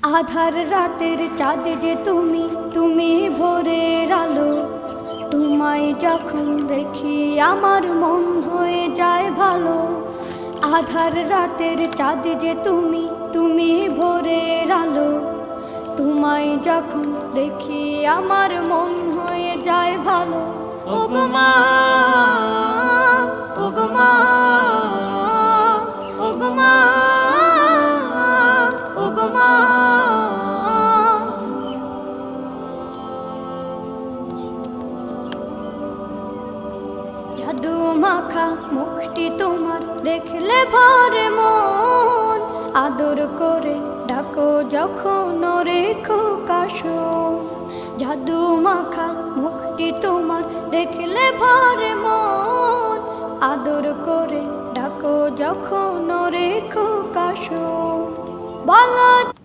আধার রাতের চাঁদ যে তুমি, তুমি ভোরের আলো। তোমায় যখন দেখি আমার মন হয়ে যায় ভালো। আধার রাতের চাঁদ যে তুমি, তুমি ভোরের আলো। তোমায় যখন দেখি আমার মন হয়ে যায় ভালো। ওগো মা, ওগো মা, ওগো মা, ওগো মা। জাদু মাখা মুখটি তোমার দেখলে ভরে মন। আদর করে ডাকো যখন রেখো কাশো। জাদু মাখা মুখটি তোমার দেখলে ভরে মন। আদর করে ডাকো যখন রেখো কাশো। বলো